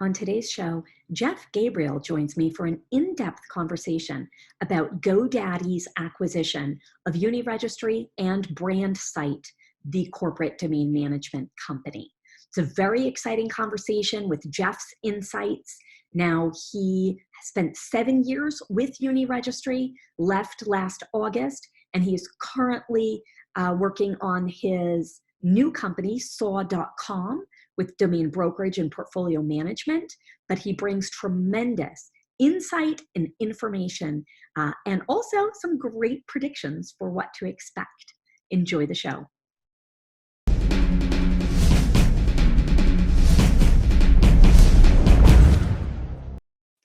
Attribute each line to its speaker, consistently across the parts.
Speaker 1: On today's show, Jeff Gabriel joins me for an in-depth conversation about GoDaddy's acquisition of UniRegistry and Brandsight, the corporate domain management company. It's a very exciting conversation with Jeff's insights. Now, he spent 7 years with UniRegistry, left last August, and he is currently working on his new company, saw.com, with domain brokerage and portfolio management, but he brings tremendous insight and information and also some great predictions for what to expect. Enjoy the show.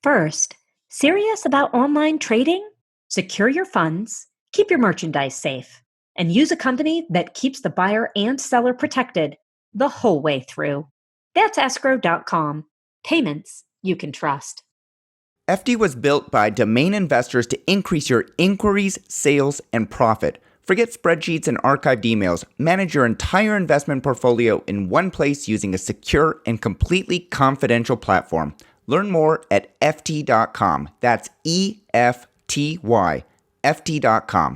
Speaker 1: First, serious about online trading? Secure your funds, keep your merchandise safe, and use a company that keeps the buyer and seller protected the whole way through. That's escrow.com. Payments you can trust.
Speaker 2: FD was built by domain investors to increase your inquiries, sales, and profit. Forget spreadsheets and archived emails. Manage your entire investment portfolio in one place using a secure and completely confidential platform. Learn more at FT.com. That's EFTY, FT.com.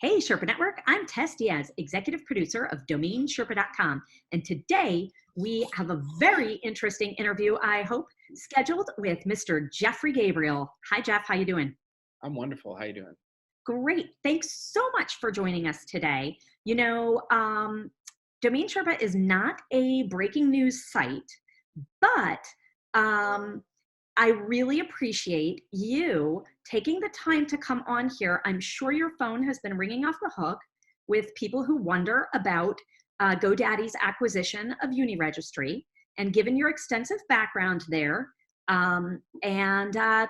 Speaker 2: Hey, Sherpa Network. I'm Tess Diaz, executive producer of DomainSherpa.com. And today we have a very interesting interview, I hope, scheduled with Mr. Jeffrey Gabriel. Hi, Jeff. How you doing?
Speaker 3: I'm wonderful. How you doing?
Speaker 1: Great. Thanks so much for joining us today. You know, Domain Sherpa is not a breaking news site, but I really appreciate you taking the time to come on here. I'm sure your phone has been ringing off the hook with people who wonder about GoDaddy's acquisition of UniRegistry, and given your extensive background there,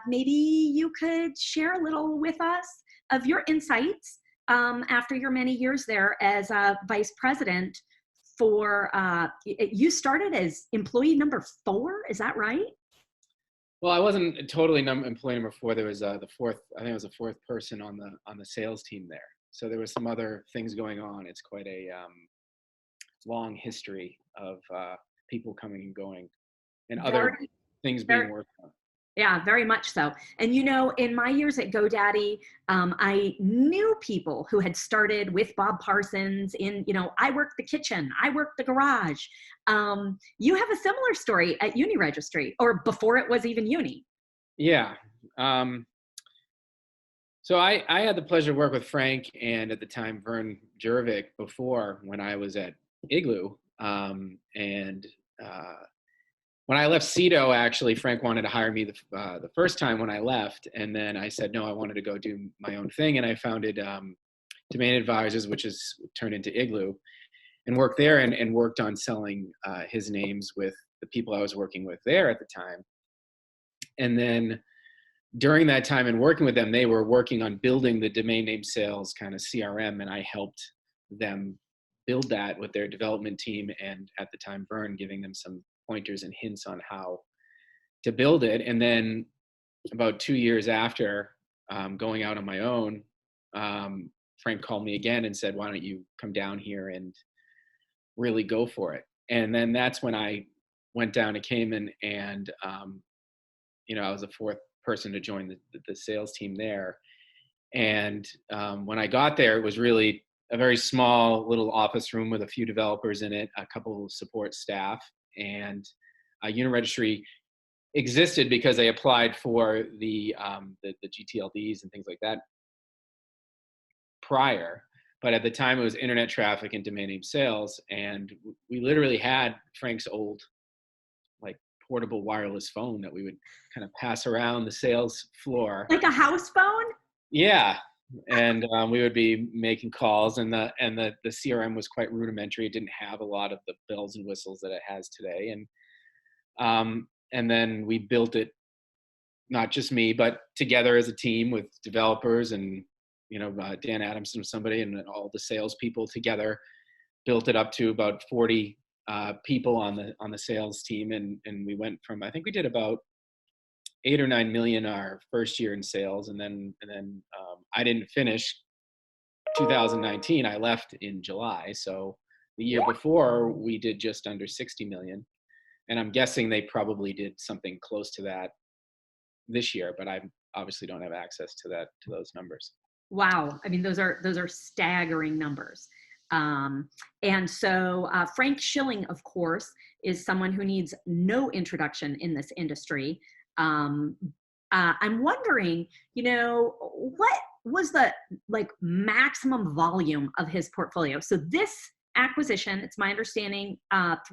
Speaker 1: maybe you could share a little with us of your insights after your many years there as vice president for, you started as employee number 4, is that right?
Speaker 3: Well, I wasn't totally employee number 4. There was the fourth. I think it was the 4th person on the sales team there. So there was some other things going on. It's quite a long history of people coming and going, and other things being worked on.
Speaker 1: Yeah, very much so. And you know, in my years at GoDaddy, I knew people who had started with Bob Parsons in, you know, I worked the kitchen, I worked the garage. You have a similar story at UniRegistry, or before it was even Uni.
Speaker 3: Yeah. So I had the pleasure to work with Frank and at the time Vern Jervik before when I was at Igloo. When I left Cito, actually, Frank wanted to hire me the first time when I left. And then I said, no, I wanted to go do my own thing. And I founded Domain Advisors, which has turned into Igloo, and worked there and worked on selling his names with the people I was working with there at the time. And then during that time and working with them, they were working on building the domain name sales kind of CRM. And I helped them build that with their development team. And at the time, Vern giving them some pointers and hints on how to build it. And then about 2 years after going out on my own, Frank called me again and said, why don't you come down here and really go for it? And then that's when I went down to Cayman and you know, I was the 4th person to join the sales team there. And when I got there, it was really a very small little office room with a few developers in it, a couple of support staff. And UniRegistry existed because they applied for the GTLDs and things like that prior. But at the time, it was internet traffic and domain name sales. And we literally had Frank's old, like, portable wireless phone that we would kind of pass around the sales floor.
Speaker 1: Like a house phone?
Speaker 3: Yeah. And we would be making calls, and the CRM was quite rudimentary. It didn't have a lot of the bells and whistles that it has today. And then we built it, not just me, but together as a team with developers and, you know, Dan Adamson was somebody, and all the salespeople together built it up to about 40 people on the sales team. And we went from, I think we did about 8 or 9 million our first year in sales, and then I didn't finish 2019. I left in July, so the year before we did just under 60 million, And I'm guessing they probably did something close to that this year, but I obviously don't have access to those numbers.
Speaker 1: Wow. I mean, those are staggering numbers. And so Frank Schilling, of course, is someone who needs no introduction in this industry. I'm wondering, what was the maximum volume of his portfolio? So this acquisition, it's my understanding,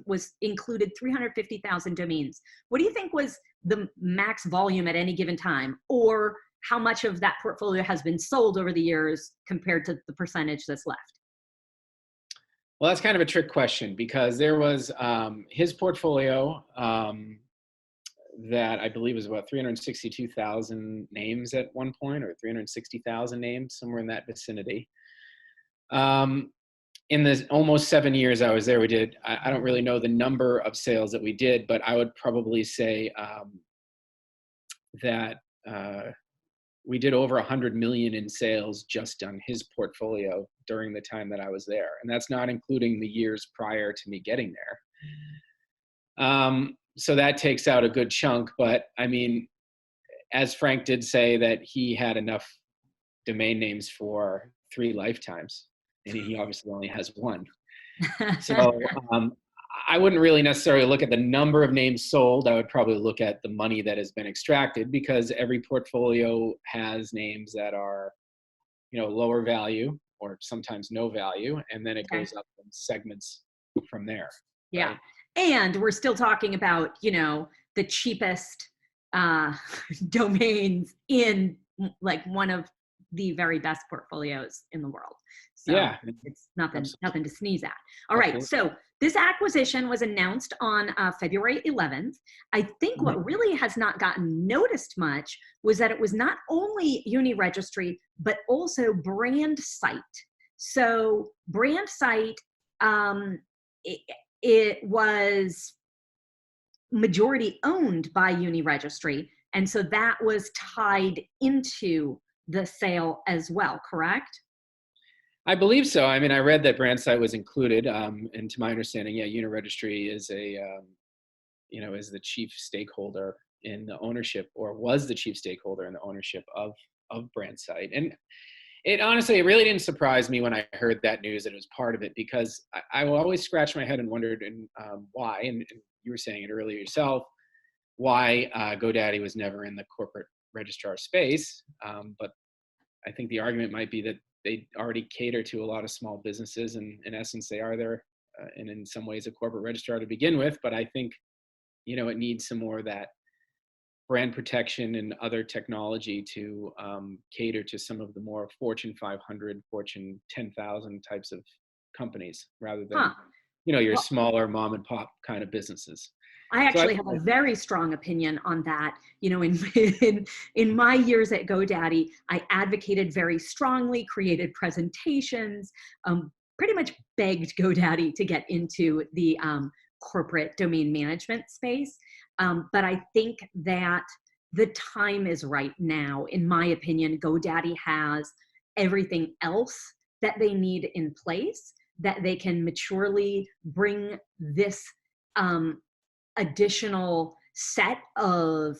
Speaker 1: was included 350,000 domains. What do you think was the max volume at any given time, or how much of that portfolio has been sold over the years compared to the percentage that's left?
Speaker 3: Well, that's kind of a trick question, because there was his portfolio that I believe was about 362,000 names at one point, or 360,000 names, somewhere in that vicinity. In the almost 7 years I was there, we did, I don't really know the number of sales that we did, but I would probably say that we did over 100 million in sales just on his portfolio during the time that I was there. And that's not including the years prior to me getting there. So that takes out a good chunk, but I mean, as Frank did say, that he had enough domain names for 3 lifetimes, and he obviously only has 1. So I wouldn't really necessarily look at the number of names sold. I would probably look at the money that has been extracted, because every portfolio has names that are, lower value or sometimes no value, and then it goes up in segments from there.
Speaker 1: Yeah.
Speaker 3: Right?
Speaker 1: And we're still talking about, the cheapest domains in one of the very best portfolios in the world. So
Speaker 3: yeah,
Speaker 1: it's nothing to sneeze at. All
Speaker 3: absolutely.
Speaker 1: right. So this acquisition was announced on February 11th. I think what really has not gotten noticed much was that it was not only UniRegistry, but also Brandsight. So Brandsight, it was majority owned by UniRegistry. And so that was tied into the sale as well, correct?
Speaker 3: I believe so. I mean, I read that Brandsight was included, and to my understanding, yeah, UniRegistry is is the chief stakeholder in the ownership, or was the chief stakeholder in the ownership of Brandsight. And it honestly, it really didn't surprise me when I heard that news that it was part of it, because I will always scratch my head and wondered why. And you were saying it earlier yourself, why GoDaddy was never in the corporate registrar space. But I think the argument might be that they already cater to a lot of small businesses, and in essence, they are there, and in some ways, a corporate registrar to begin with. But I think, it needs some more of that brand protection and other technology to cater to some of the more Fortune 500, Fortune 10,000 types of companies, rather than, your smaller mom and pop kind of businesses.
Speaker 1: I actually have a very strong opinion on that. In my years at GoDaddy, I advocated very strongly, created presentations, pretty much begged GoDaddy to get into the corporate domain management space. But I think that the time is right now. In my opinion, GoDaddy has everything else that they need in place, that they can maturely bring this additional set of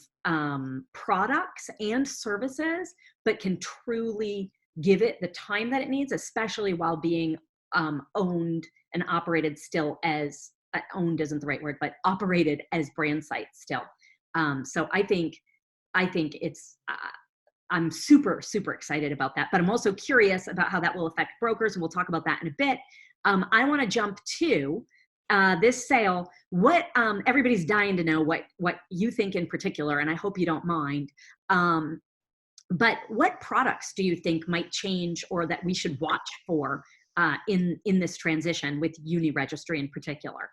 Speaker 1: products and services, but can truly give it the time that it needs, especially while being owned and operated still as, owned isn't the right word, but operated as Brandsight still. So I think it's, I'm super, super excited about that, but I'm also curious about how that will affect brokers, and we'll talk about that in a bit. I want to jump to this sale. What everybody's dying to know what you think in particular, and I hope you don't mind. But what products do you think might change, or that we should watch for in this transition with UniRegistry in particular?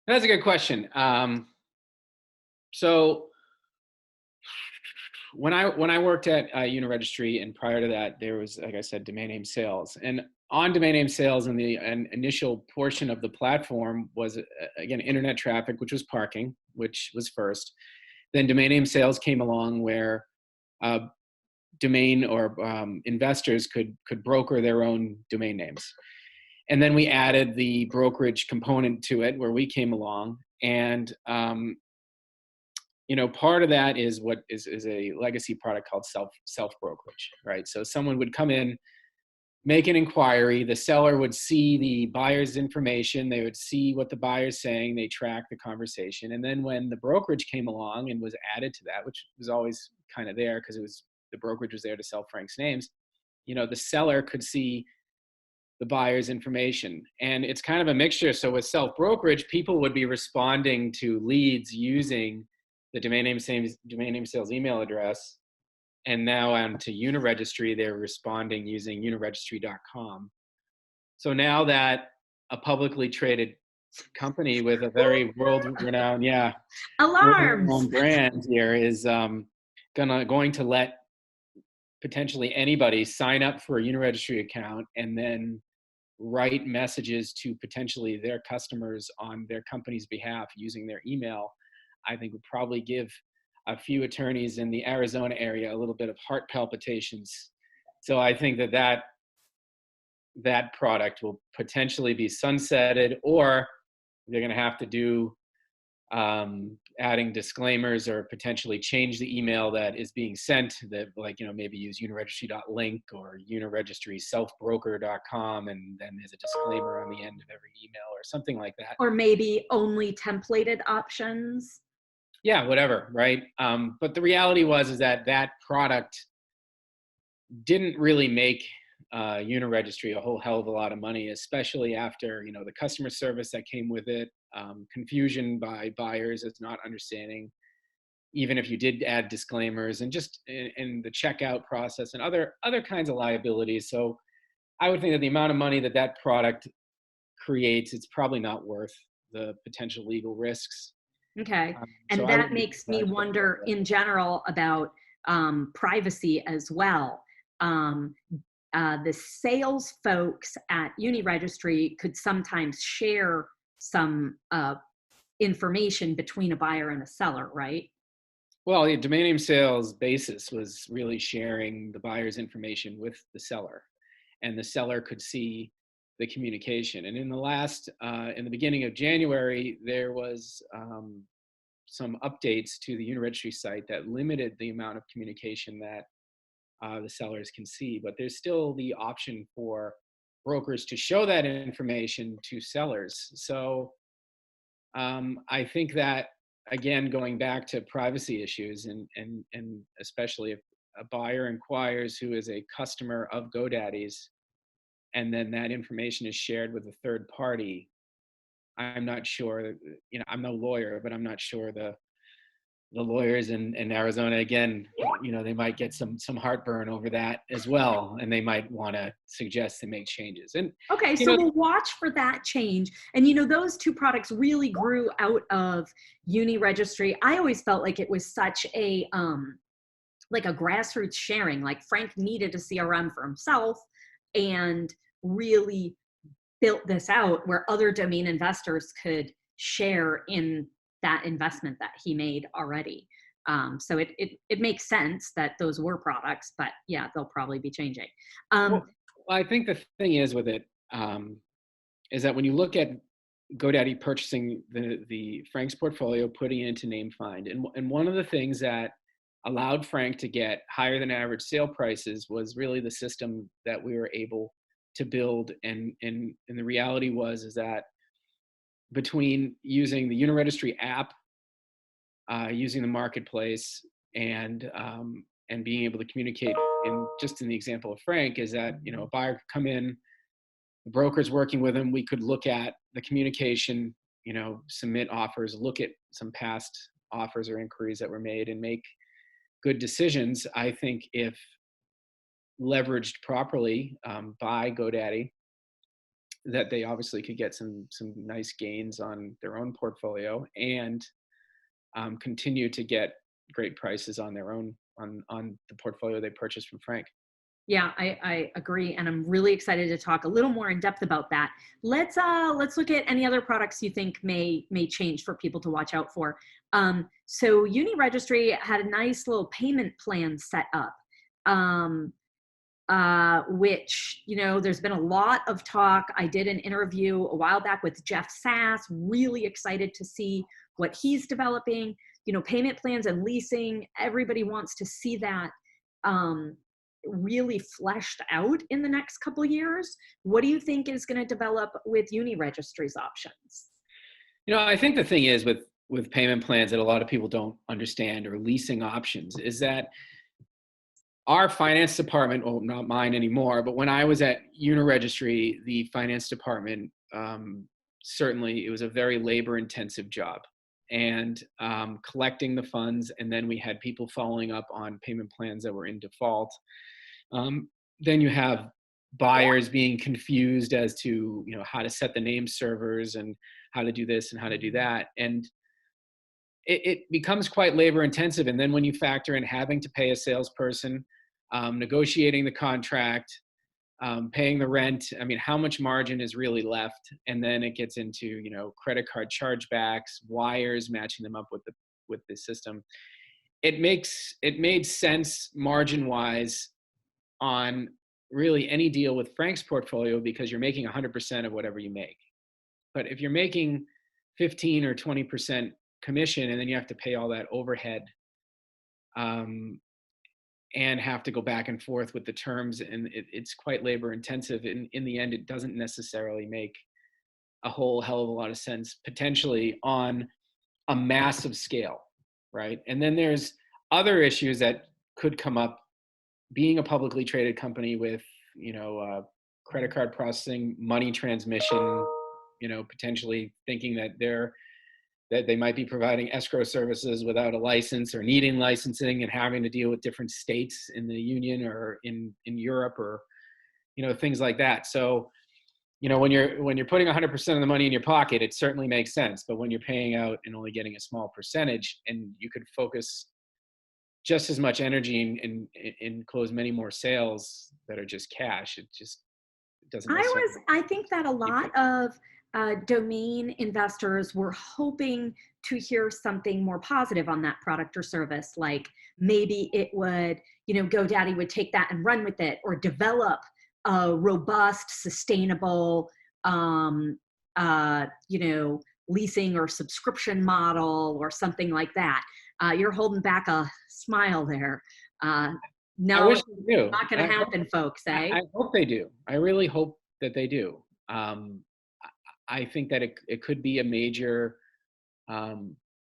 Speaker 3: That's a good question. So when I worked at UniRegistry, and prior to that, there was, like I said, domain name sales. And on domain name sales, and the initial portion of the platform was, again, internet traffic, which was parking, which was first. Then domain name sales came along, where domain or investors could broker their own domain names. And then we added the brokerage component to it, where we came along. And part of that is what is a legacy product called self brokerage, right? So someone would come in, make an inquiry, the seller would see the buyer's information, they would see what the buyer's saying, they track the conversation. And then when the brokerage came along and was added to that, which was always kind of there because the brokerage was there to sell Frank's names, the seller could see the buyer's information. And it's kind of a mixture. So with self brokerage, people would be responding to leads using the domain name sales email address. And now onto UniRegistry, they're responding using uniregistry.com. So that a publicly traded company with a very world-renowned,
Speaker 1: alarms
Speaker 3: brand here is going to let potentially anybody sign up for a UniRegistry account and then write messages to potentially their customers on their company's behalf using their email, I think would probably give a few attorneys in the Arizona area a little bit of heart palpitations. So I think that product will potentially be sunsetted, or they're going to have to do adding disclaimers or potentially change the email that is being sent, that maybe use uniregistry.link or uniregistryselfbroker.com, and then there's a disclaimer on the end of every email or something like that.
Speaker 1: Or maybe only templated options.
Speaker 3: Yeah, whatever, right? But the reality is that product didn't really make UniRegistry a whole hell of a lot of money, especially after the customer service that came with it, confusion by buyers as not understanding, even if you did add disclaimers, and just in the checkout process and other kinds of liabilities. So I would think that the amount of money that product creates, it's probably not worth the potential legal risks.
Speaker 1: Okay. And that makes me wonder in general about privacy as well. The sales folks at UniRegistry could sometimes share some information between a buyer and a seller, right?
Speaker 3: Well, the domain name sales basis was really sharing the buyer's information with the seller, and the seller could see the communication. And in the beginning of January, there was some updates to the UniRegistry site that limited the amount of communication that the sellers can see, but there's still the option for brokers to show that information to sellers. So I think that, again, going back to privacy issues, and especially if a buyer inquires who is a customer of GoDaddy's, and then that information is shared with a third party, I'm not sure, I'm no lawyer, but I'm not sure the lawyers in Arizona, again, they might get some heartburn over that as well, and they might want to suggest they make changes. And
Speaker 1: okay, so we'll watch for that change. And those two products really grew out of UniRegistry. I always felt like it was such a like a grassroots sharing. Like Frank needed a CRM for himself and really built this out where other domain investors could share in that investment that he made already. So it makes sense that those were products, but yeah, they'll probably be changing.
Speaker 3: Well, I think the thing is with it is that when you look at GoDaddy purchasing the Frank's portfolio, putting it into NameFind, and one of the things that allowed Frank to get higher than average sale prices was really the system that we were able to build. And the reality is that between using the UniRegistry app, using the marketplace, and being able to communicate, in the example of Frank, is that a buyer could come in, the broker's working with him, we could look at the communication, submit offers, look at some past offers or inquiries that were made, and make good decisions. I think if leveraged properly by GoDaddy, that they obviously could get some nice gains on their own portfolio, and continue to get great prices on their own on the portfolio they purchased from Frank.
Speaker 1: Yeah, I agree, and I'm really excited to talk a little more in depth about that. Let's look at any other products you think may change for people to watch out for. So UniRegistry had a nice little payment plan set up. which, there's been a lot of talk. I did an interview a while back with Jeff Sass, really excited to see what he's developing. Payment plans and leasing, everybody wants to see that really fleshed out in the next couple of years. What do you think is going to develop with UniRegistry's options?
Speaker 3: I think the thing is with payment plans that a lot of people don't understand, or leasing options, is that our finance department, well, not mine anymore, but when I was at UniRegistry, the finance department, certainly it was a very labor intensive job, and collecting the funds. And then we had people following up on payment plans that were in default. Then you have buyers being confused as to, how to set the name servers and how to do this and how to do that. And it becomes quite labor intensive. And then when you factor in having to pay a salesperson, negotiating the contract, paying the rent, how much margin is really left? And then it gets into, credit card chargebacks, wires, matching them up with the system. It made sense margin wise on really any deal with Frank's portfolio, because you're making 100% of whatever you make. But if you're making 15 or 20% commission, and then you have to pay all that overhead, and have to go back and forth with the terms, and it's quite labor intensive. In the end, it doesn't necessarily make a whole hell of a lot of sense, potentially on a massive scale, right? And then there's other issues that could come up being a publicly traded company with, credit card processing, money transmission, potentially thinking that they might be providing escrow services without a license, or needing licensing and having to deal with different states in the union or in Europe, or, things like that. So, when you're putting 100% of the money in your pocket, it certainly makes sense. But when you're paying out and only getting a small percentage, and you could focus just as much energy and close many more sales that are just cash, it doesn't necessarily.
Speaker 1: I think that a lot of domain investors were hoping to hear something more positive on that product or service. Like maybe it would, GoDaddy would take that and run with it, or develop a robust, sustainable, leasing or subscription model or something like that. You're holding back a smile there. No, it's not going to happen, folks.
Speaker 3: I hope they do. I really hope that they do. I think that it could be a major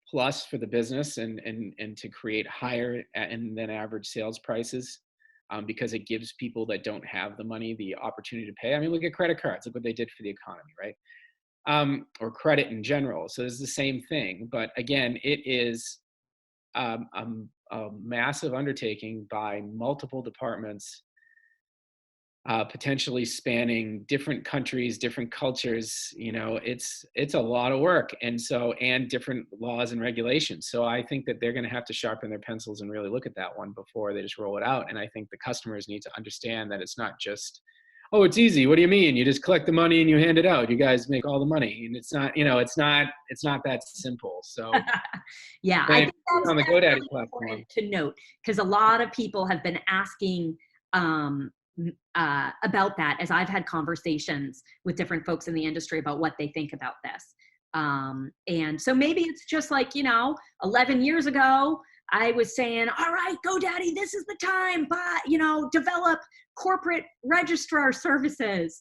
Speaker 3: plus for the business, and to create higher than average sales prices, because it gives people that don't have the money the opportunity to pay. Look at credit cards. Look what they did for the economy, right? Or credit in general. So it's the same thing. But again, it is a massive undertaking by multiple departments, potentially spanning different countries, different cultures. It's a lot of work, and different laws and regulations. So I think that they're going to have to sharpen their pencils and really look at that one before they just roll it out. And I think the customers need to understand that it's not just, oh, it's easy. What do you mean? You just collect the money and you hand it out. You guys make all the money, and it's not that simple. So
Speaker 1: yeah, I think that's
Speaker 3: on the
Speaker 1: really
Speaker 3: GoDaddy platform
Speaker 1: important to note, because a lot of people have been asking about that, as I've had conversations with different folks in the industry about what they think about this. And so maybe it's just like, 11 years ago, I was saying, all right, GoDaddy, this is the time, but, develop corporate registrar services,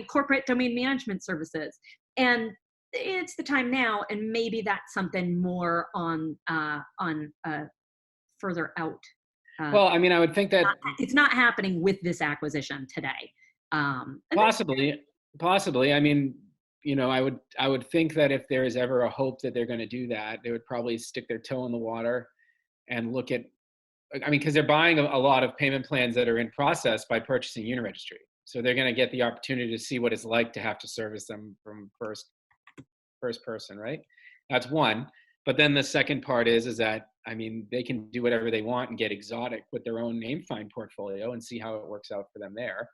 Speaker 1: corporate domain management services. And it's the time now, and maybe that's something more on further out.
Speaker 3: Well, I would think that
Speaker 1: it's not happening with this acquisition today.
Speaker 3: Possibly. I would think that if there is ever a hope that they're going to do that, they would probably stick their toe in the water and look at, because they're buying a lot of payment plans that are in process by purchasing UniRegistry. So they're going to get the opportunity to see what it's like to have to service them from first person, right? That's one. But then the second part is that, they can do whatever they want and get exotic with their own name find portfolio and see how it works out for them there,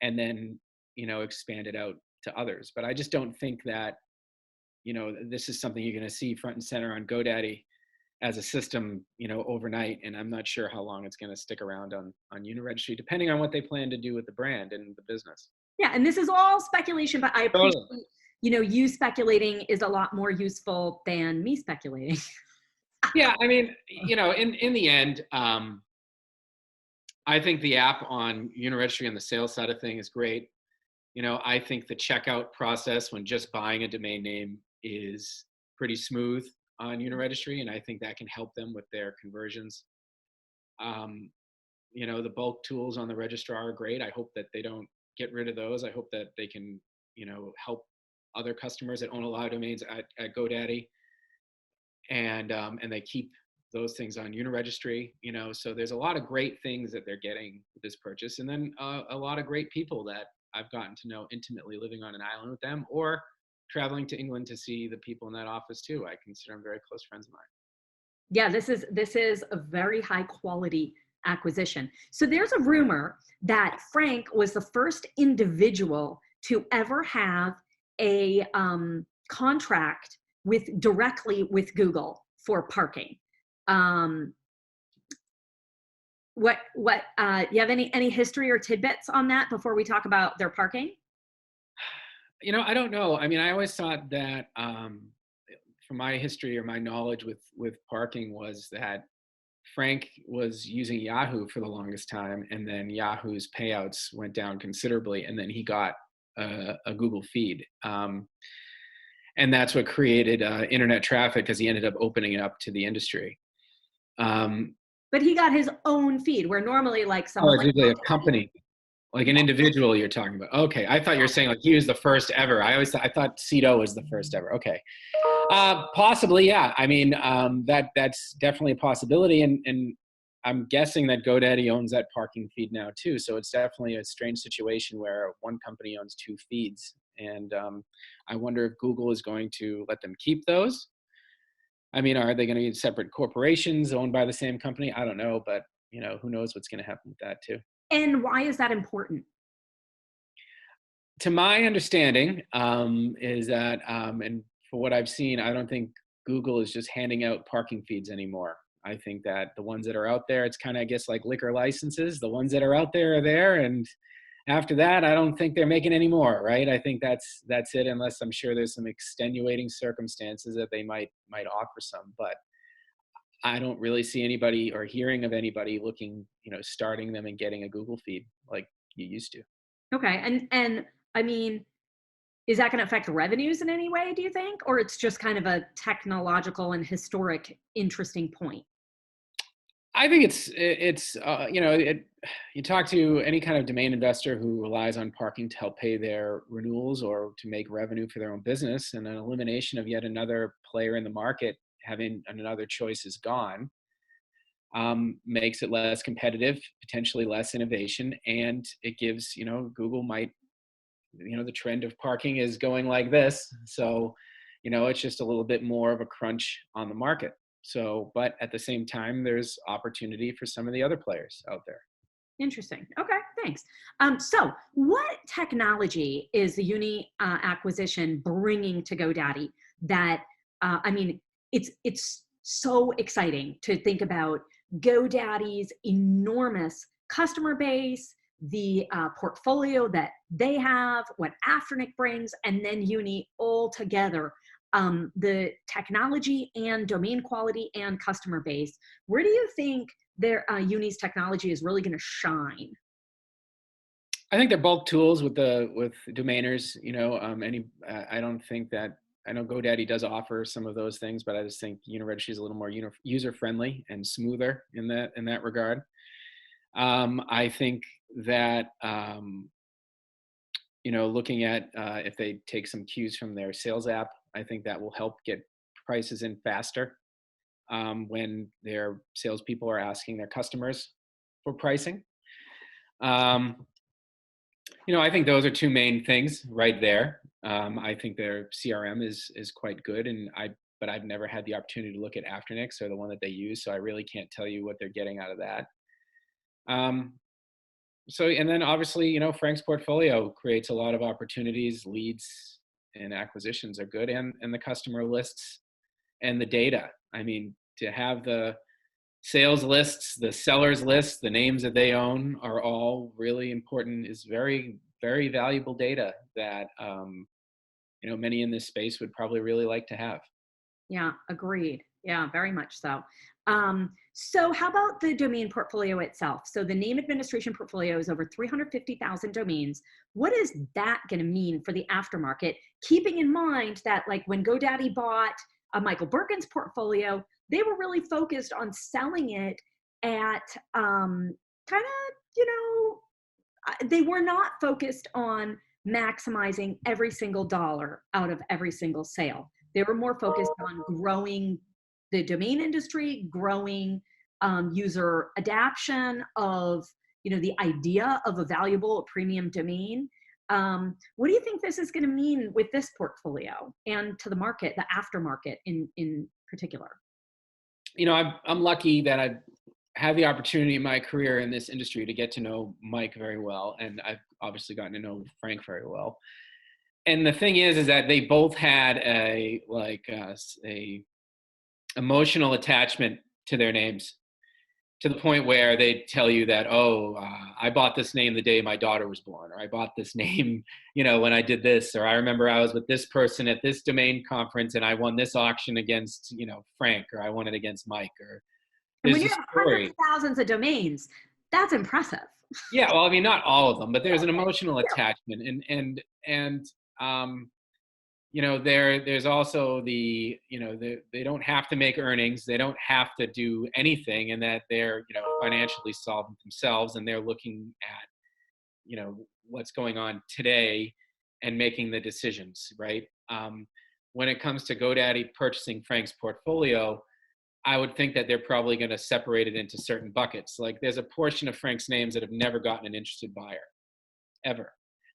Speaker 3: and then, expand it out to others. But I just don't think that, this is something you're going to see front and center on GoDaddy as a system, overnight. And I'm not sure how long it's going to stick around on UniRegistry, depending on what they plan to do with the brand and the business.
Speaker 1: Yeah, and this is all speculation, but I appreciate,
Speaker 3: Totally.
Speaker 1: You speculating is a lot more useful than me speculating.
Speaker 3: Yeah, I mean, in the end, I think the app on UniRegistry on the sales side of thing is great. I think the checkout process when just buying a domain name is pretty smooth on UniRegistry, and I think that can help them with their conversions. The bulk tools on the registrar are great. I hope that they don't get rid of those. I hope that they can, help other customers that own a lot of domains at GoDaddy, and they keep those things on UniRegistry. So there's a lot of great things that they're getting with this purchase, and then a lot of great people that I've gotten to know intimately, living on an island with them or traveling to England to see the people in that office too. I consider them very close friends of mine.
Speaker 1: Yeah, this is a very high quality acquisition. So there's a rumor that Frank was the first individual to ever have a contract directly with Google for parking. What you have any history or tidbits on that before we talk about their parking?
Speaker 3: I don't know. I mean, I always thought that from my history or my knowledge with parking was that Frank was using Yahoo for the longest time, and then Yahoo's payouts went down considerably, and then he got a Google feed. And that's what created internet traffic, because he ended up opening it up to the industry.
Speaker 1: But he got his own feed, where normally like someone
Speaker 3: it's usually a company, like an individual you're talking about. Okay, I thought you were saying like he was the first ever. I thought Cito was the first ever. Okay, possibly, yeah. I mean, that's definitely a possibility, and I'm guessing that GoDaddy owns that parking feed now too. So it's definitely a strange situation where one company owns two feeds, and I wonder if Google is going to let them keep those. I mean, are they going to be separate corporations owned by the same company? I don't know, but who knows what's going to happen with that too.
Speaker 1: And why is that important?
Speaker 3: To my understanding, is that, and for what I've seen, I don't think Google is just handing out parking feeds anymore. I think that the ones that are out there, it's kind of, I guess, like liquor licenses. The ones that are out there are there, and after that, I don't think they're making any more, right? I think that's it, unless I'm sure there's some extenuating circumstances that they might offer some. But I don't really see anybody or hearing of anybody looking, starting them and getting a Google feed like you used to.
Speaker 1: Okay, and I mean, is that going to affect revenues in any way, do you think? Or it's just kind of a technological and historic interesting point?
Speaker 3: I think you talk to any kind of domain investor who relies on parking to help pay their renewals or to make revenue for their own business, and an elimination of yet another player in the market having another choice is gone, makes it less competitive, potentially less innovation, and it gives, Google might, the trend of parking is going like this. So, it's just a little bit more of a crunch on the market. So, but at the same time, there's opportunity for some of the other players out there.
Speaker 1: Interesting. Okay, thanks. So what technology is the Uni acquisition bringing to GoDaddy that, I mean, it's so exciting to think about GoDaddy's enormous customer base, the portfolio that they have, what Afternic brings, and then Uni all together. The technology and domain quality and customer base. Where do you think their Uni's technology is really going to shine?
Speaker 3: I think they're both tools with domainers. I don't think that, I know GoDaddy does offer some of those things, but I just think UniRegistry is a little more user friendly and smoother in that regard. I think that looking at if they take some cues from their sales app, I think that will help get prices in faster when their salespeople are asking their customers for pricing. I think those are two main things right there. I think their CRM is quite good, but I've never had the opportunity to look at Afternic, or the one that they use, so I really can't tell you what they're getting out of that. And then obviously, Frank's portfolio creates a lot of opportunities. Leads and acquisitions are good, and the customer lists and the data. I mean, to have the sales lists, the sellers lists, the names that they own are all really important, is very, very valuable data that, many in this space would probably really like to have.
Speaker 1: Yeah, agreed. Yeah, very much so. So how about the domain portfolio itself? So the name administration portfolio is over 350,000 domains. What is that going to mean for the aftermarket? Keeping in mind that like when GoDaddy bought Michael Birkin's portfolio, they were really focused on selling it at they were not focused on maximizing every single dollar out of every single sale. They were more focused on growing the domain industry, growing user adoption of, the idea of a valuable premium domain. What do you think this is going to mean with this portfolio and to the market, the aftermarket in particular?
Speaker 3: I'm lucky that I've had the opportunity in my career in this industry to get to know Mike very well, and I've obviously gotten to know Frank very well. And the thing is that they both had a emotional attachment to their names, to the point where they tell you that, I bought this name the day my daughter was born, or I bought this name, when I did this, or I remember I was with this person at this domain conference and I won this auction against, Frank, or I won it against Mike, or
Speaker 1: and when you have hundreds of thousands of domains, that's impressive.
Speaker 3: Yeah, well, I mean, not all of them, but there's an emotional attachment, and there's also the, they don't have to make earnings, they don't have to do anything, and that they're, financially solvent themselves, and they're looking at, what's going on today and making the decisions, right? When it comes to GoDaddy purchasing Frank's portfolio, I would think that they're probably going to separate it into certain buckets. Like there's a portion of Frank's names that have never gotten an interested buyer, ever.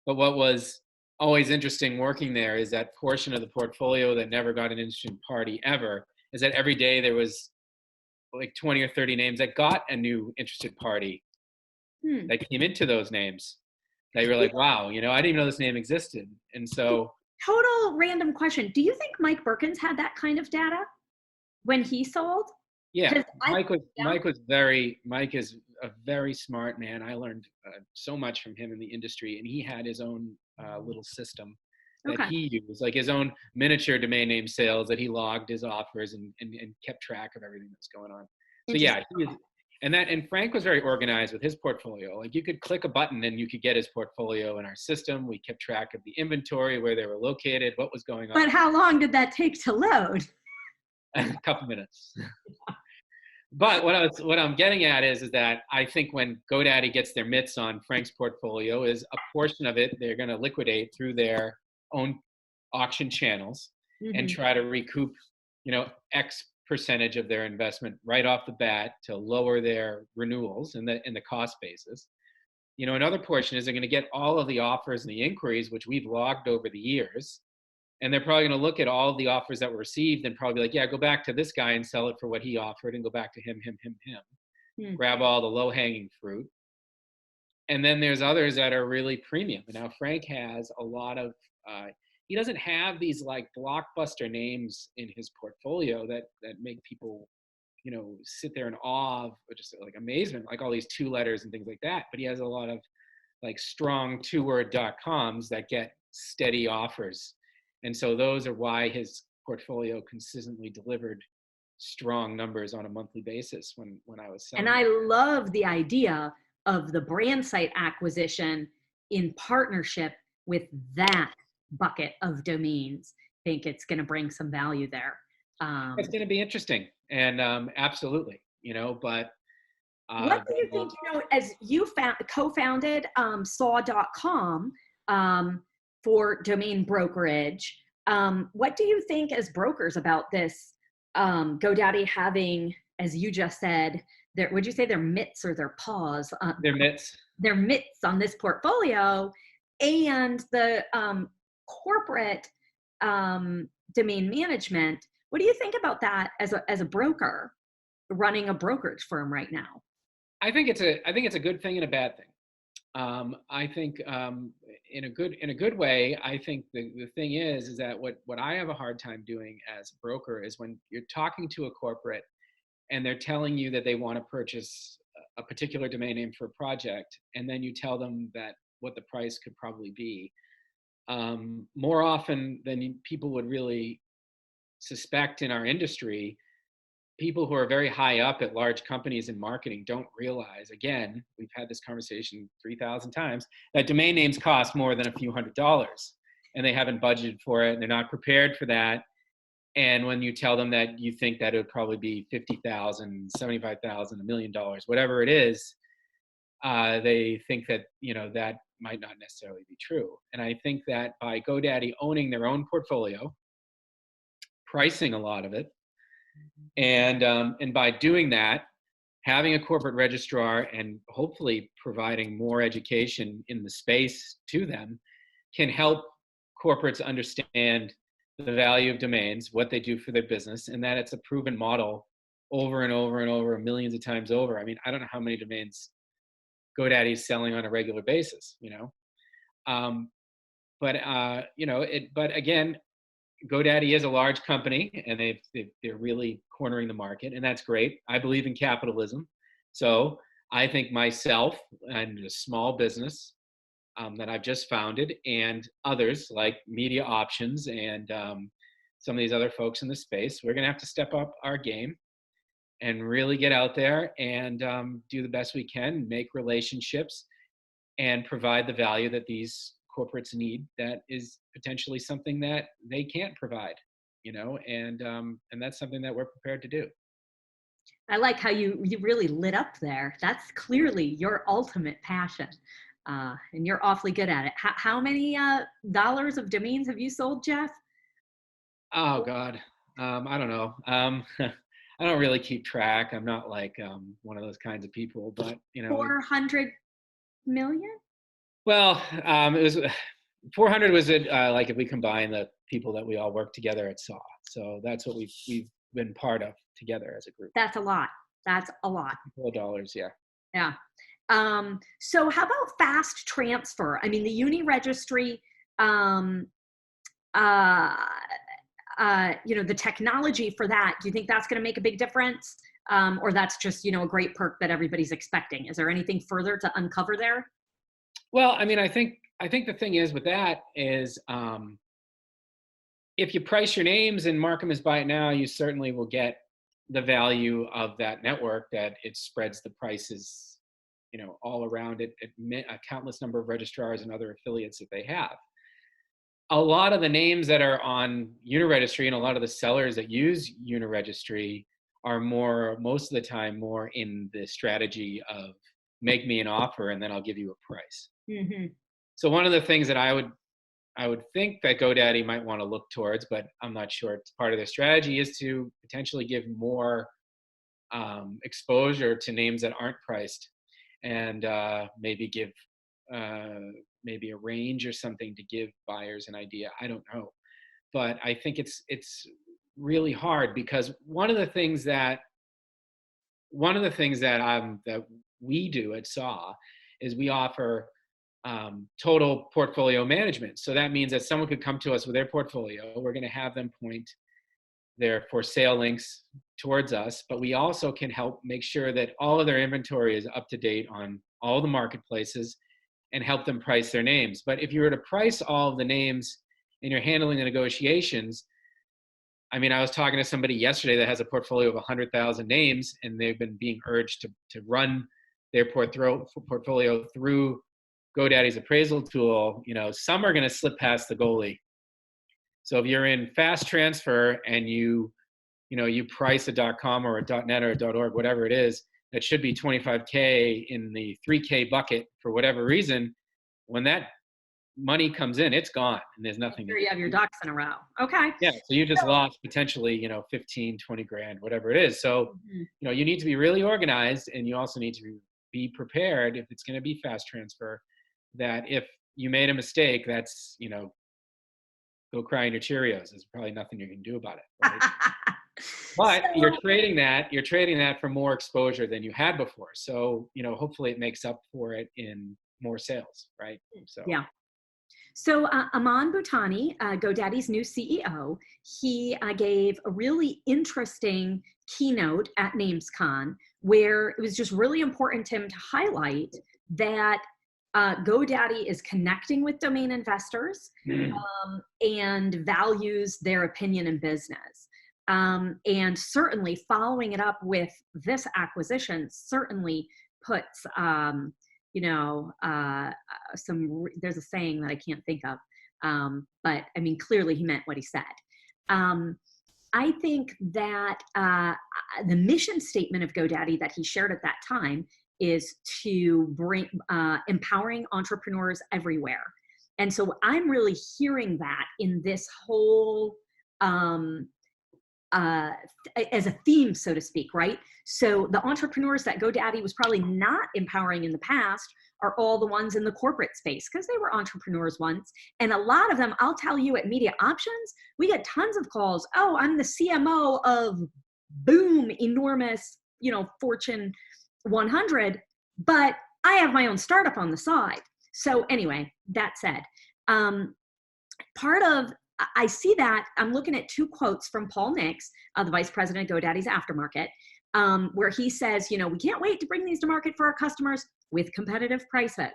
Speaker 3: But what was always interesting working there is that portion of the portfolio that never got an interested party ever, is that every day there was like 20 or 30 names that got a new interested party that came into those names. That you were like, wow, I didn't even know this name existed. And so,
Speaker 1: total random question. Do you think Mike Birkins had that kind of data when he sold?
Speaker 3: Yeah, Mike is a very smart man. I learned so much from him in the industry, and he had his own little system that he used, like his own miniature domain name sales that he logged his offers and kept track of everything that's going on. So yeah, and Frank was very organized with his portfolio. Like you could click a button and you could get his portfolio in our system. We kept track of the inventory, where they were located, what was going on.
Speaker 1: But how long did that take to load?
Speaker 3: A couple minutes. But what I'm getting at is that I think when GoDaddy gets their mitts on Frank's portfolio, is a portion of it they're going to liquidate through their own auction channels and try to recoup, X percentage of their investment right off the bat to lower their renewals and the cost basis. Another portion is they're going to get all of the offers and the inquiries, which we've logged over the years. And they're probably going to look at all of the offers that were received and probably like, yeah, go back to this guy and sell it for what he offered, and go back to him. Grab all the low-hanging fruit. And then there's others that are really premium. And now Frank has a lot of, he doesn't have these like blockbuster names in his portfolio that make people, sit there in awe of, or just like amazement, like all these 2 letters and things like that. But he has a lot of like strong 2-word .coms that get steady offers. And so those are why his portfolio consistently delivered strong numbers on a monthly basis when I was selling.
Speaker 1: And I love the idea of the Brandsight acquisition in partnership with that bucket of domains. I think it's going to bring some value there.
Speaker 3: It's going to be interesting, and absolutely, but
Speaker 1: what do you think, as you co-founded saw.com for domain brokerage, what do you think as brokers about this GoDaddy having, as you just said, would you say their mitts or their paws?
Speaker 3: Their mitts. Their
Speaker 1: mitts on this portfolio, and the corporate domain management. What do you think about that as a broker running a brokerage firm right now?
Speaker 3: I think it's a good thing and a bad thing. I think in a good way, I think the thing is that what I have a hard time doing as a broker is when you're talking to a corporate and they're telling you that they want to purchase a particular domain name for a project, and then you tell them that what the price could probably be, more often than people would really suspect in our industry, people who are very high up at large companies in marketing don't realize, again, we've had this conversation 3,000 times, that domain names cost more than a few $100s, and they haven't budgeted for it, and they're not prepared for that. And when you tell them that you think that it would probably be $50,000, $75,000, $1 million, whatever it is, they think that, that might not necessarily be true. And I think that by GoDaddy owning their own portfolio, pricing a lot of it, and by doing that, having a corporate registrar and hopefully providing more education in the space to them can help corporates understand the value of domains, what they do for their business, and that it's a proven model over and over and over, millions of times over. I mean, I don't know how many domains GoDaddy is selling on a regular basis, but again, GoDaddy is a large company, and they're really cornering the market, and that's great. I believe in capitalism, so I think myself and a small business that I've just founded, and others like Media Options and some of these other folks in the space, we're going to have to step up our game and really get out there and do the best we can, make relationships, and provide the value that these corporates need that is potentially something that they can't provide, and that's something that we're prepared to do.
Speaker 1: I like how you really lit up there. That's clearly your ultimate passion, and you're awfully good at it. How many dollars of domains have you sold, Jeff?
Speaker 3: Oh God, I don't know. I don't really keep track. I'm not like one of those kinds of people, but
Speaker 1: 400 million.
Speaker 3: Well, it was 400 was it like if we combine the people that we all work together at SAW. So that's what we've been part of together as a group.
Speaker 1: That's a lot. That's a lot.
Speaker 3: $4, yeah.
Speaker 1: Yeah. So how about fast transfer? I mean, the UniRegistry, the technology for that, do you think that's going to make a big difference? Or that's just, a great perk that everybody's expecting? Is there anything further to uncover there?
Speaker 3: Well, I mean, I think the thing is with that is if you price your names and mark them as buy it now, you certainly will get the value of that network, that it spreads the prices, all around it, a countless number of registrars and other affiliates that they have. A lot of the names that are on UniRegistry and a lot of the sellers that use UniRegistry are most of the time more in the strategy of make me an offer and then I'll give you a price.
Speaker 1: Mm-hmm.
Speaker 3: So one of the things that I would think that GoDaddy might want to look towards, but I'm not sure it's part of their strategy, is to potentially give more exposure to names that aren't priced, and maybe give maybe a range or something to give buyers an idea. I don't know, but I think it's really hard because one of the things that that we do at SAW is we offer total portfolio management. So that means that someone could come to us with their portfolio. We're going to have them point their for sale links towards us, but we also can help make sure that all of their inventory is up to date on all the marketplaces and help them price their names. But if you were to price all of the names and you're handling the negotiations, I mean, I was talking to somebody yesterday that has a portfolio of 100,000 names, and they've been being urged to run their portfolio through GoDaddy's appraisal tool. Some are going to slip past the goalie. So if you're in fast transfer and you price a .com or a .net or a .org, whatever it is, that should be 25K in the 3K bucket for whatever reason, when that money comes in, it's gone and there's nothing.
Speaker 1: Sure, you have your ducks in a row. Okay.
Speaker 3: Yeah. So you just lost potentially, 15, 20 grand, whatever it is. So, you need to be really organized, and you also need to be prepared if it's going to be fast transfer, that if you made a mistake, that's, go cry in your Cheerios. There's probably nothing you can do about it. Right? But you're trading that for more exposure than you had before. So, hopefully it makes up for it in more sales, right? So
Speaker 1: yeah. So Aman Bhutani, GoDaddy's new CEO, he gave a really interesting keynote at NamesCon where it was just really important to him to highlight that GoDaddy is connecting with domain investors and values their opinion in business. And certainly following it up with this acquisition certainly puts, there's a saying that I can't think of, but I mean, clearly he meant what he said. I think that the mission statement of GoDaddy that he shared at that time is to bring empowering entrepreneurs everywhere. And so I'm really hearing that in this whole, as a theme, so to speak, right? So the entrepreneurs that GoDaddy was probably not empowering in the past are all the ones in the corporate space because they were entrepreneurs once. And a lot of them, I'll tell you, at Media Options, we get tons of calls. Oh, I'm the CMO of boom, enormous, Fortune 100, but I have my own startup on the side. So anyway, that said, I see that, I'm looking at two quotes from Paul Nix, the vice president of GoDaddy's Aftermarket, where he says, we can't wait to bring these to market for our customers with competitive prices.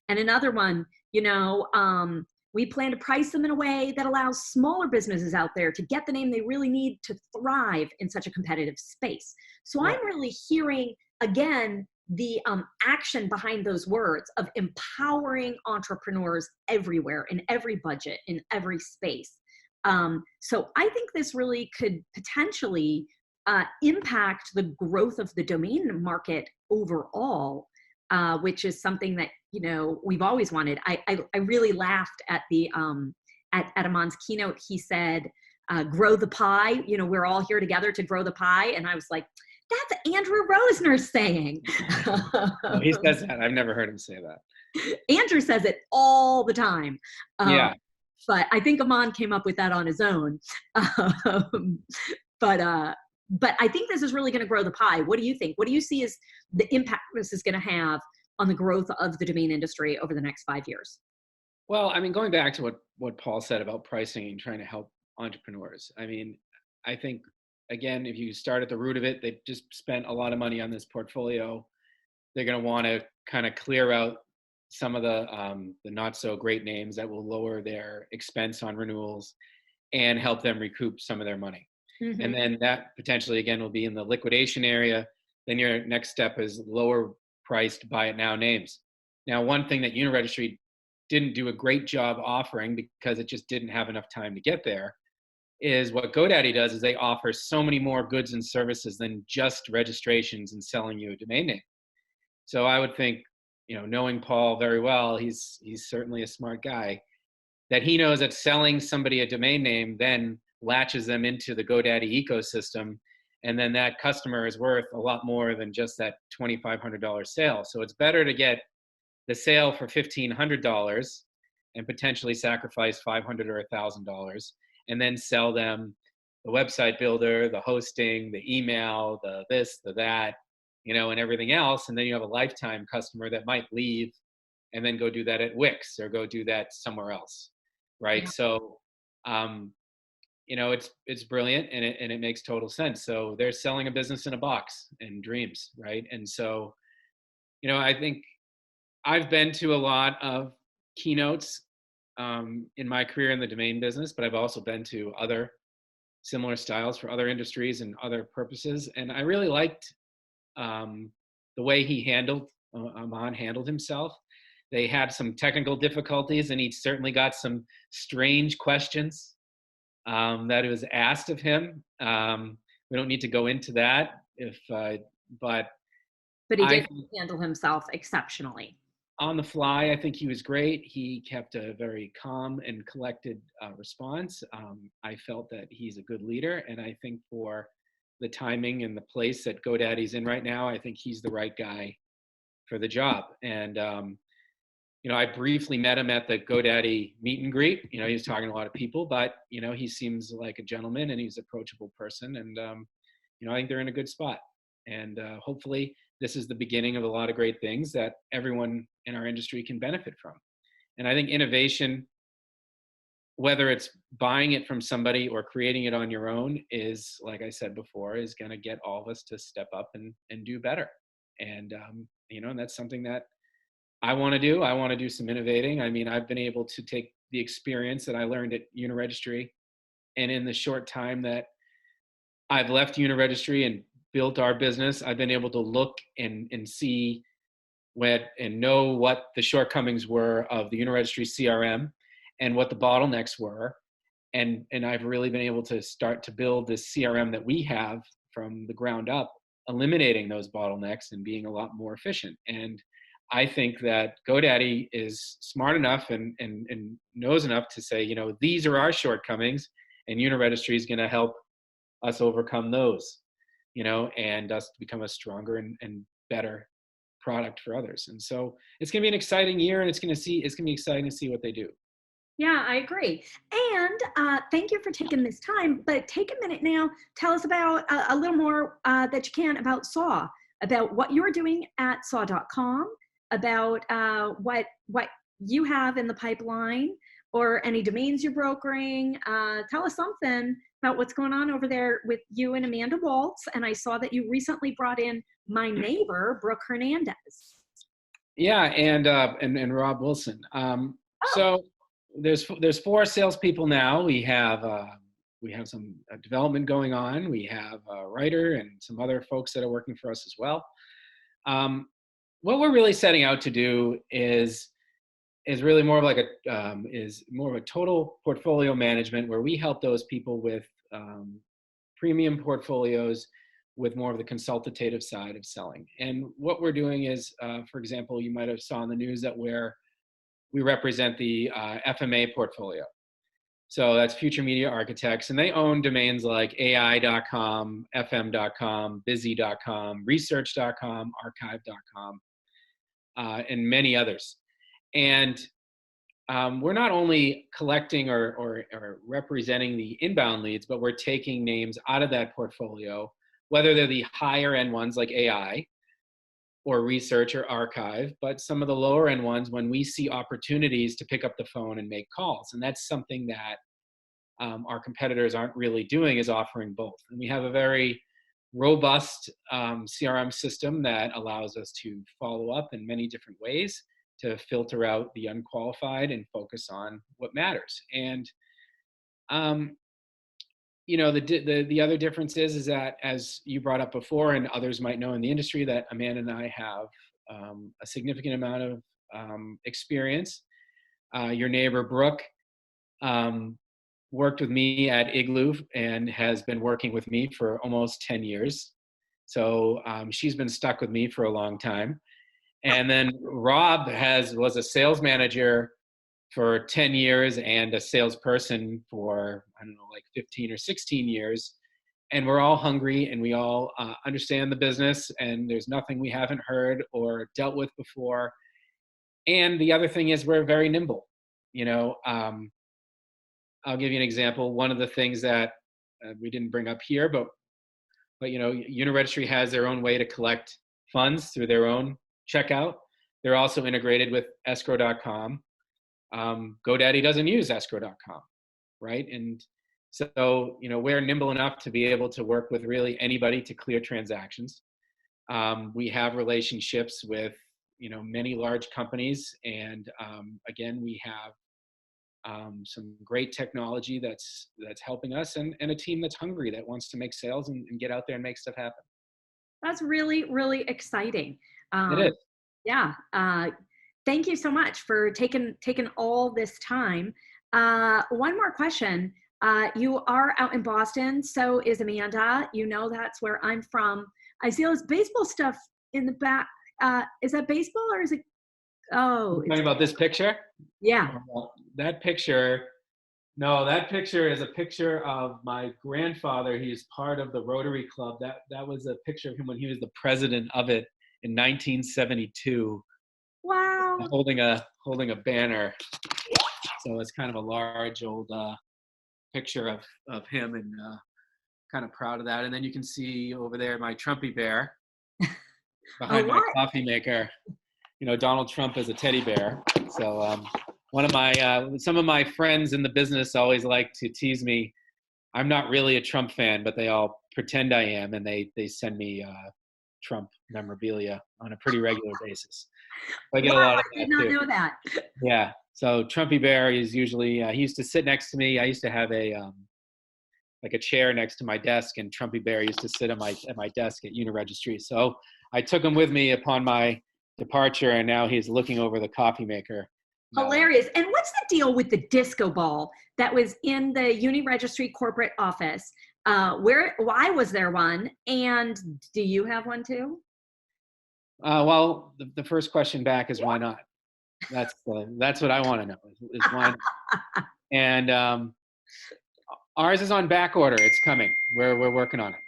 Speaker 1: And another one, we plan to price them in a way that allows smaller businesses out there to get the name they really need to thrive in such a competitive space. So I'm really hearing, again, the action behind those words of empowering entrepreneurs everywhere, in every budget, in every space. So I think this really could potentially impact the growth of the domain market overall, which is something that we've always wanted. I really laughed at the at Aman's keynote. He said, "Grow the pie." We're all here together to grow the pie, and I was like, that's Andrew Rosner's saying.
Speaker 3: Oh, he says that. I've never heard him say that.
Speaker 1: Andrew says it all the time.
Speaker 3: Yeah.
Speaker 1: But I think Aman came up with that on his own. But I think this is really going to grow the pie. What do you think? What do you see as the impact this is going to have on the growth of the domain industry over the next 5 years?
Speaker 3: Well, I mean, going back to what Paul said about pricing and trying to help entrepreneurs. I mean, I think, again, if you start at the root of it, they've just spent a lot of money on this portfolio. They're going to want to kind of clear out some of the not so great names that will lower their expense on renewals and help them recoup some of their money. Mm-hmm. And then that potentially, again, will be in the liquidation area. Then your next step is lower priced buy it now names. Now, one thing that UniRegistry didn't do a great job offering because it just didn't have enough time to get there is what GoDaddy does is they offer so many more goods and services than just registrations and selling you a domain name. So I would think, knowing Paul very well, he's certainly a smart guy, that he knows that selling somebody a domain name then latches them into the GoDaddy ecosystem. And then that customer is worth a lot more than just that $2,500 sale. So it's better to get the sale for $1,500 and potentially sacrifice $500 or $1,000 and then sell them the website builder, the hosting, the email, the this, the that, and everything else. And then you have a lifetime customer that might leave and then go do that at Wix or go do that somewhere else, right? Yeah. So, it's brilliant and it makes total sense. So they're selling a business in a box and dreams, right? And so, I think I've been to a lot of keynotes in my career in the domain business, but I've also been to other similar styles for other industries and other purposes. And I really liked the way Aman handled himself. They had some technical difficulties and he certainly got some strange questions that was asked of him. We don't need to go into that but
Speaker 1: he did handle himself exceptionally.
Speaker 3: On the fly, I think he was great. He kept a very calm and collected response. I felt that he's a good leader, and I think for the timing and the place that GoDaddy's in right now, I think he's the right guy for the job. And I briefly met him at the GoDaddy meet and greet. He was talking to a lot of people, but he seems like a gentleman and he's an approachable person. And I think they're in a good spot. And hopefully this is the beginning of a lot of great things that everyone in our industry can benefit from. And I think innovation whether it's buying it from somebody or creating it on your own is, like I said before, is going to get all of us to step up and do better. And, and that's something that I want to do. I want to do some innovating. I mean, I've been able to take the experience that I learned at UniRegistry, and in the short time that I've left UniRegistry and built our business, I've been able to look and see and know what the shortcomings were of the UniRegistry CRM and what the bottlenecks were. And I've really been able to start to build this CRM that we have from the ground up, eliminating those bottlenecks and being a lot more efficient. And I think that GoDaddy is smart enough and knows enough to say, these are our shortcomings, and UniRegistry is going to help us overcome those, and us to become a stronger and better product for others. And so it's going to be an exciting year, and it's going to be exciting to see what they do.
Speaker 1: Yeah, I agree. And thank you for taking this time, but take a minute now. Tell us about a little more that you can about SAW, about what you're doing at SAW.com, about what you have in the pipeline, or any domains you're brokering. Tell us something about what's going on over there with you and Amanda Waltz. And I saw that you recently brought in my neighbor, Brooke Hernandez.
Speaker 3: Yeah, and Rob Wilson. So there's 4 salespeople now. We have some development going on. We have a writer and some other folks that are working for us as well. What we're really setting out to do is really more of like a total portfolio management, where we help those people with premium portfolios with more of the consultative side of selling. And what we're doing is, for example, you might have saw in the news that we represent the FMA portfolio. So that's Future Media Architects, and they own domains like AI.com, FM.com, Busy.com, Research.com, Archive.com, and many others. And we're not only collecting or representing the inbound leads, but we're taking names out of that portfolio, whether they're the higher end ones like AI or Research or Archive, but some of the lower end ones when we see opportunities to pick up the phone and make calls. And that's something that our competitors aren't really doing, is offering both. And we have a very robust CRM system that allows us to follow up in many different ways to filter out the unqualified and focus on what matters. And the other difference is that, as you brought up before, and others might know in the industry, that Amanda and I have a significant amount of experience. Your neighbor Brooke worked with me at Igloo and has been working with me for almost 10 years. So she's been stuck with me for a long time. And then Rob was a sales manager for 10 years and a salesperson for, 15 or 16 years. And we're all hungry, and we all understand the business, and there's nothing we haven't heard or dealt with before. And the other thing is, we're very nimble. I'll give you an example. One of the things that we didn't bring up here, but UniRegistry has their own way to collect funds through their own checkout. They're also integrated with escrow.com. GoDaddy doesn't use escrow.com, right? And so, we're nimble enough to be able to work with really anybody to clear transactions. We have relationships with, many large companies. And again, we have some great technology that's helping us, and a team that's hungry, that wants to make sales and get out there and make stuff happen.
Speaker 1: That's really, really exciting.
Speaker 3: It is.
Speaker 1: Yeah. Thank you so much for taking all this time. One more question. You are out in Boston, so is Amanda. That's where I'm from. I see all this baseball stuff in the back. Is that baseball, or is it? Oh,
Speaker 3: talking about this picture?
Speaker 1: Yeah.
Speaker 3: That picture is a picture of my grandfather. He's part of the Rotary Club. That was a picture of him when he was the president of it in 1972.
Speaker 1: Wow.
Speaker 3: Holding a banner. So it's kind of a large old picture of him, and kind of proud of that. And then you can see over there my Trumpy bear behind my coffee maker. Donald Trump is a teddy bear. So One of my some of my friends in the business always like to tease me. I'm not really a Trump fan, but they all pretend I am, and they send me Trump memorabilia on a pretty regular basis. I get a
Speaker 1: Wow,
Speaker 3: lot of
Speaker 1: I did
Speaker 3: that
Speaker 1: not
Speaker 3: too.
Speaker 1: know that.
Speaker 3: Yeah. So Trumpy Bear is usually he used to sit next to me. I used to have a like a chair next to my desk, and Trumpy Bear used to sit at my desk at UniRegistry. So I took him with me upon my departure, and now he's looking over the coffee maker.
Speaker 1: Hilarious. And what's the deal with the disco ball that was in the UniRegistry corporate office? Why was there one? And do you have one too?
Speaker 3: Well, the first question back is why not? That's what I want to know is why not? And ours is on back order. It's coming. We're working on it.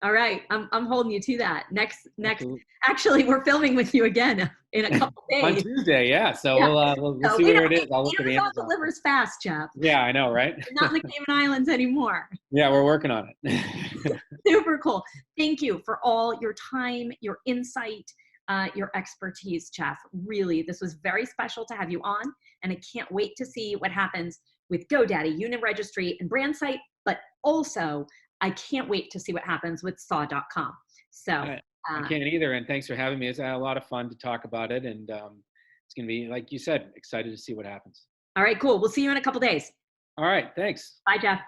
Speaker 1: All right, I'm holding you to that. Next.
Speaker 3: Absolutely.
Speaker 1: Actually, we're filming with you again in a couple
Speaker 3: On
Speaker 1: days.
Speaker 3: Tuesday, yeah. So
Speaker 1: Yeah.
Speaker 3: we'll see where it is. I'll look at
Speaker 1: Amazon
Speaker 3: Amazon.
Speaker 1: delivers fast, Jeff.
Speaker 3: Yeah, I know, right?
Speaker 1: We're not in the Cayman Islands anymore.
Speaker 3: Yeah, we're working on it.
Speaker 1: Super cool. Thank you for all your time, your insight, your expertise, Jeff. Really, this was very special to have you on, and I can't wait to see what happens with GoDaddy, UniRegistry, and Brandsight, but also I can't wait to see what happens with saw.com. So
Speaker 3: I can't either, and thanks for having me. It's a lot of fun to talk about it, and it's going to be, like you said, excited to see what happens.
Speaker 1: All right, cool. We'll see you in a couple days.
Speaker 3: All right, thanks.
Speaker 1: Bye, Jeff.